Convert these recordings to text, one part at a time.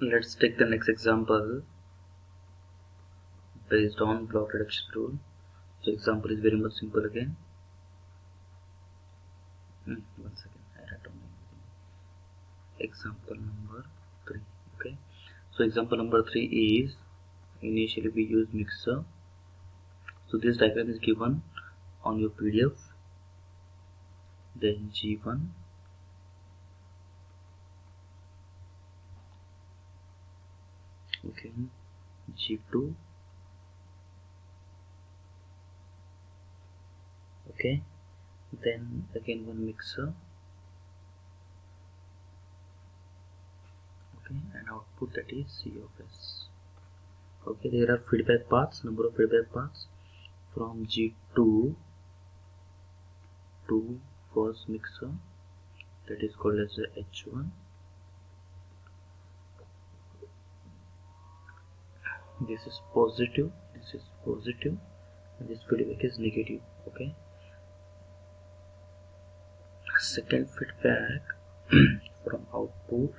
Let's take the next example based on block reduction rule. So example is very much simple again. One second, I write down example number 3. Okay, so example number 3 is initially we use mixer. So this diagram is given on your PDF. Then G1, okay, G2, okay, then again one mixer, okay, and output that is C of S. Okay, there are feedback paths, number of feedback paths from G2 to first mixer, that is called as H1. This is positive, this is positive, and this feedback is negative. Okay, second feedback from output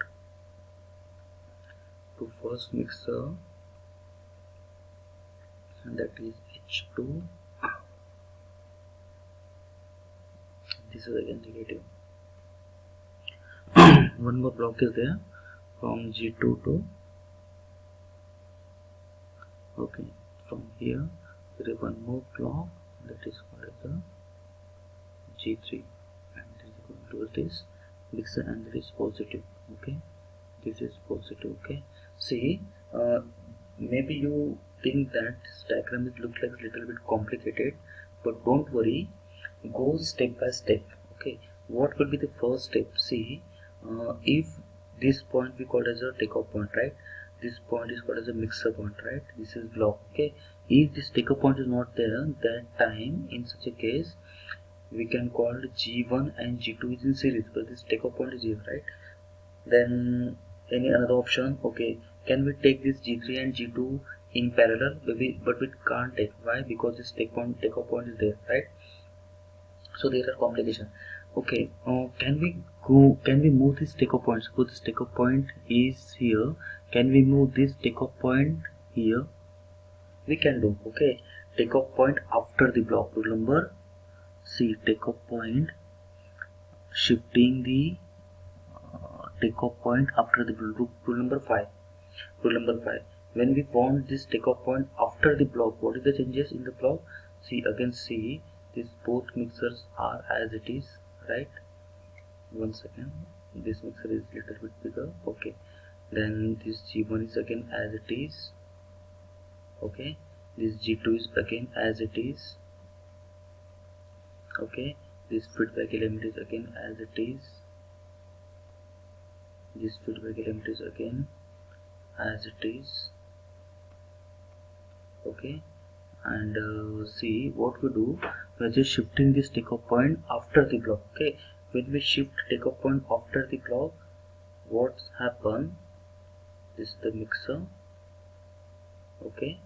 to first mixer, and that is H2. This is again negative. One more block is there from G2 to, okay, from here there is one more block that is called as the G3, and this is going to this mixer, and this is positive. Okay, this is positive. Okay, see, maybe you think that this diagram is looks like a little bit complicated, but don't worry, go step by step. Okay, what will be the first step? See, if this point we call as a takeoff point, right? This point is called as a mixer point, right? This is block. Okay, if this takeoff point is not there, that time in such a case we can call G1 and G2 is in series, but this takeoff point is here, right? Then any another option? Okay, can we take this G3 and G2 in parallel? But we can't take. Why? Because this takeoff point is there, right? So there are complications. Okay, can we move this takeoff point? Suppose this takeoff point is here. Can we move this takeoff point here? We can do. Okay, takeoff point after the block. Rule number C, takeoff point, shifting the takeoff point after the rule number 5. Rule number 5, when we want this takeoff point after the block, what is the changes in the block? See, again, see, these both mixers are as it is, right? One second, this mixer is little bit bigger. Okay, then this G1 is again as it is. Okay, this G2 is again as it is. Okay, this feedback element is again as it is. This feedback element is again as it is. Okay, and see what we do, we're just shifting this takeoff point after the block. Okay, when we shift takeoff point after the block, what's happen? This is the mixer. Okay,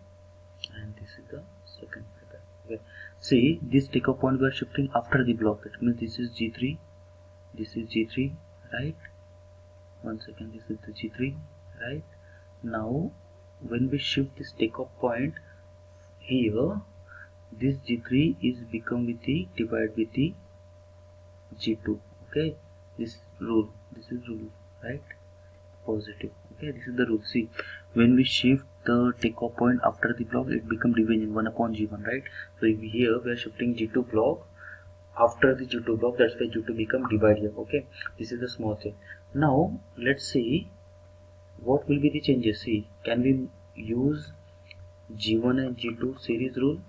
and this is the second feedback. Okay, see, this takeoff point we are shifting after the block. That means this is G3, this is G3, right? One second, this is the G3, right? Now when we shift this takeoff point here, this G3 is become with the divide with the G2. Okay, this rule, right? Positive. Okay, this is the rule. See, when we shift the takeoff point after the block, it become division 1 upon G1, right? So if here we are shifting G2 block after the G2 block, that's why G2 become divide here. Okay, this is the small thing. Now let's see what will be the changes. See, can we use G1 and G2 series rule?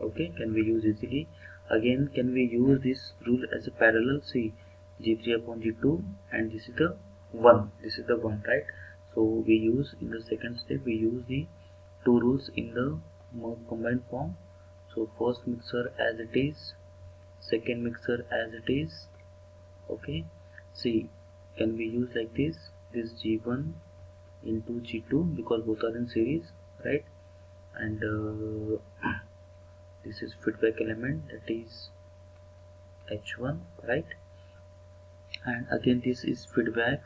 Okay, can we use easily? Again, can we use this rule as a parallel? See, G3 upon G2, and this is the 1. This is the 1, right? So we use in the second step, we use the two rules in the combined form. So first mixer as it is, second mixer as it is. Okay, see, can we use like this G1 into G2 because both are in series, right? And this is feedback element, that is H1, right? And again this is feedback,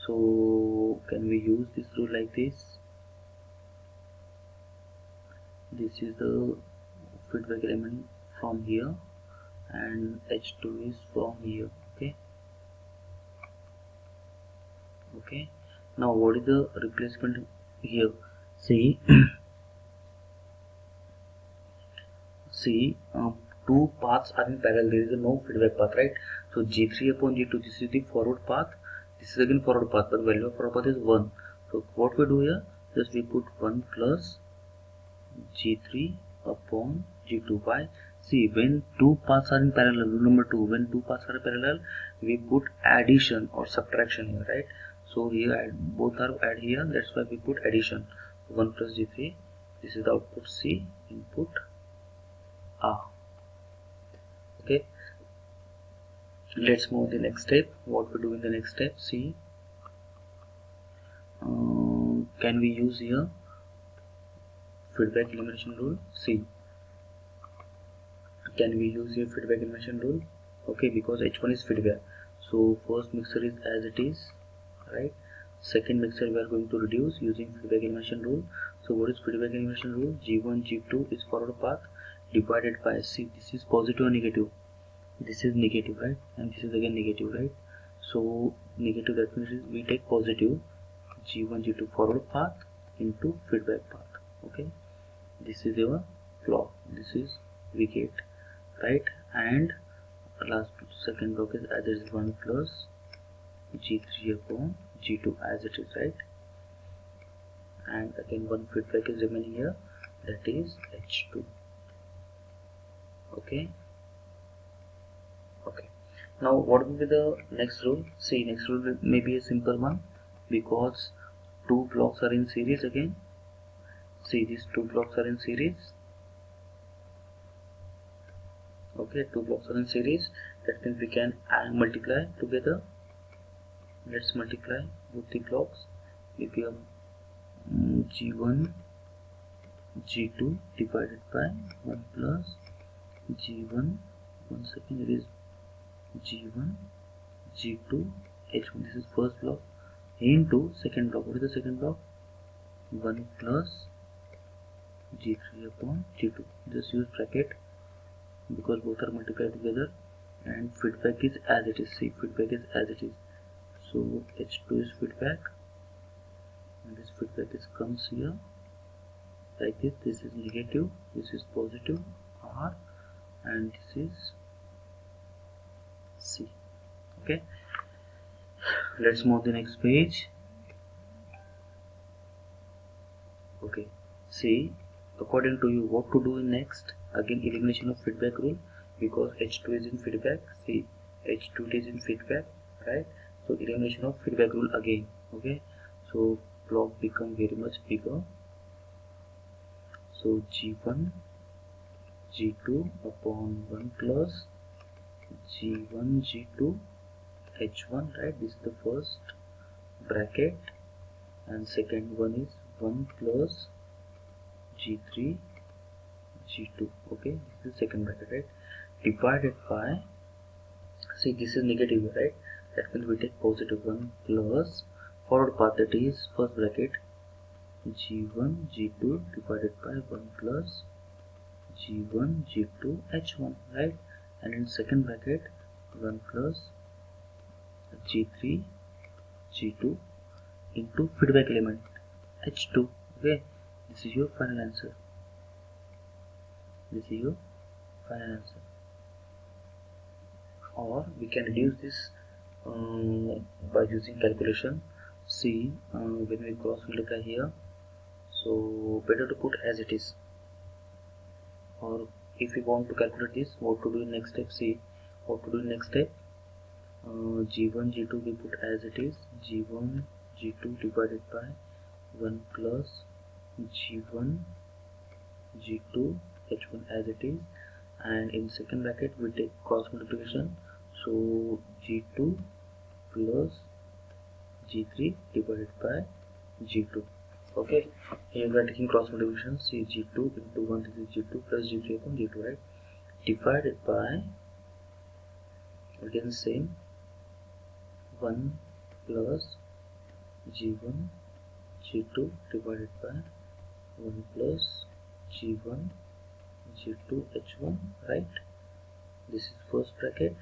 so So can we use this rule like this? This is the feedback element from here and H2 is from here. Okay, now what is the replacement here? See see two paths are in parallel, there is no feedback path, right? So G3 upon G2, this is the forward path, this is again forward path, but value of forward path is 1. So what we do here, just we put 1 plus G3 upon G2. Why? See, when two paths are in parallel, rule number 2, when two paths are parallel, we put addition or subtraction here, right? So here both are add here, that's why we put addition. 1 plus G3, this is the output C, input A. Okay, let's move the next step. What we do in the next step, see, can we use here feedback elimination rule? See, can we use here feedback elimination rule? Okay, because H1 is feedback, so first mixture is as it is, right? Second mixture we are going to reduce using feedback elimination rule. So what is feedback elimination rule? G1 G2 is forward path divided by, see, this is positive or negative, this is negative, right? And this is again negative, right? So negative, that means we take positive G1 G2 forward path into feedback path. Okay, this is our flaw, this is we get, right? And last second block is as it is 1 plus G3 upon G2 as it is, right? And again one feedback is remaining here, that is H2. Okay, now what will be the next rule? See, next rule may be a simple one, because two blocks are in series again. See, these two blocks are in series. Okay, two blocks are in series, that means we can multiply together. Let's multiply both the blocks. We give G1 G2 divided by 1 plus G1, one second, it is G1 G2 H1, this is first block, into second block. What is the second block? 1 plus G3 upon G2. Just use bracket because both are multiplied together, and feedback is as it is. See, feedback is as it is. So H2 is feedback, and this feedback is comes here like this. This is negative, this is positive R, and this is C. Okay, let's move the next page. Okay, see, according to you, what to do in next? Again, elimination of feedback rule, because H2 is in feedback. See, H2 is in feedback, right? So elimination of feedback rule again. Okay, so block become very much bigger. So G1 G2 upon 1 plus G1 G2 H1, right? This is the first bracket, and second one is 1 plus G3 G2. Okay, this is the second bracket, right? Divided by, see, this is negative, right? That means we take positive 1 plus forward path, that is first bracket G1 G2 divided by 1 plus G1 G2 H1, right? And in second bracket 1 plus G3 G2 into feedback element H2. Okay, this is your final answer. This is your final answer. Or we can reduce this by using calculation. See, when we cross multiply here, so better to put as it is. Or if you want to calculate this, what to do in next step? See, what to do in next step? G1 G2 we put as it is, G1 G2 divided by 1 plus G1 G2 H1 as it is, and in second bracket we take cross multiplication, so G2 plus G3 divided by G2. Okay, here we are taking cross multiplication. See, G2 into 1, this is G2 plus G3 upon G2, right? Divided by, again same, 1 plus G1 G2 divided by 1 plus G1 G2 H1, right? This is first bracket,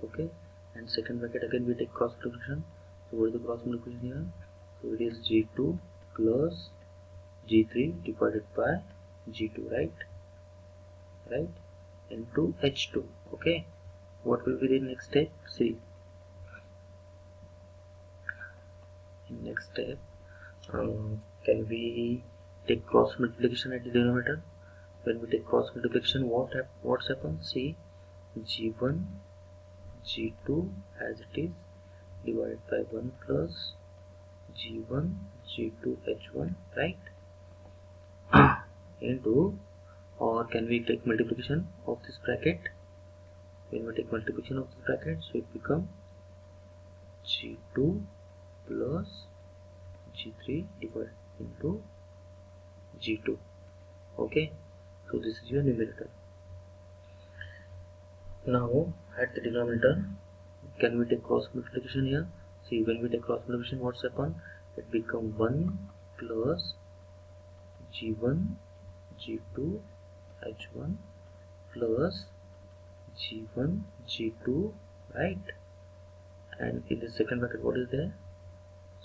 okay, and second bracket again we take cross multiplication. So what is the cross multiplication here? So it is G2 plus G3 divided by G2, right, into H2, okay. What will be the next step? See, in next step, can we take cross multiplication at the denominator? When we take cross multiplication, what's happened? See, G1 G2 as it is divided by 1 plus G1 G2 H1, right, into, or can we take multiplication of this bracket? When we take multiplication of this bracket, so it becomes G2 plus G3 divided into G2, okay. So this is your numerator. Now at the denominator, can we take cross multiplication here? See, when we take cross multiplication, what's happened? It becomes 1 plus G1 G2 H1 plus G1 G2, right? And in the second bracket, what is there?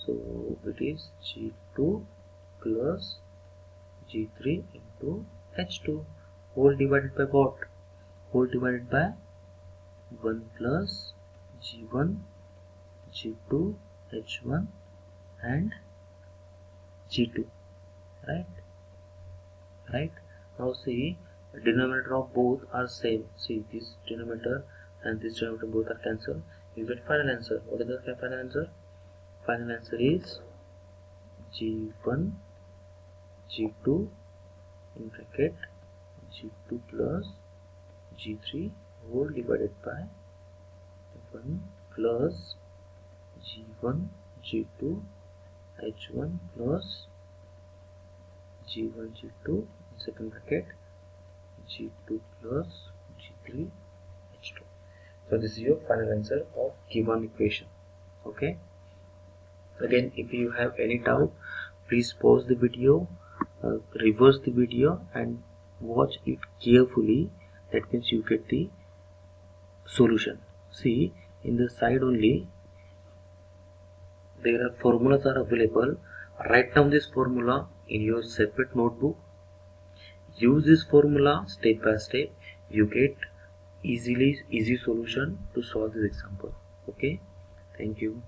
So it is G2 plus G3 into H2, whole divided by what? Whole divided by 1 plus G1 G2 H1 and G2, right. Now see, the denominator of both are same. See, this denominator and this denominator both are cancelled. You get final answer. What is the final answer? Final answer is G1 G2 in bracket G2 plus G3 whole divided by 1 plus G1 G2 H1 plus G1 G2 in second bracket G2 plus G3 H2. So this is your final answer of given equation, okay. Again, if you have any doubt, please pause the video, reverse the video and watch it carefully. That means you get the solution. See, in the side only there are formulas are available. Write down this formula in your separate notebook. Use this formula step by step. You get easy solution to solve this example, okay. Thank you.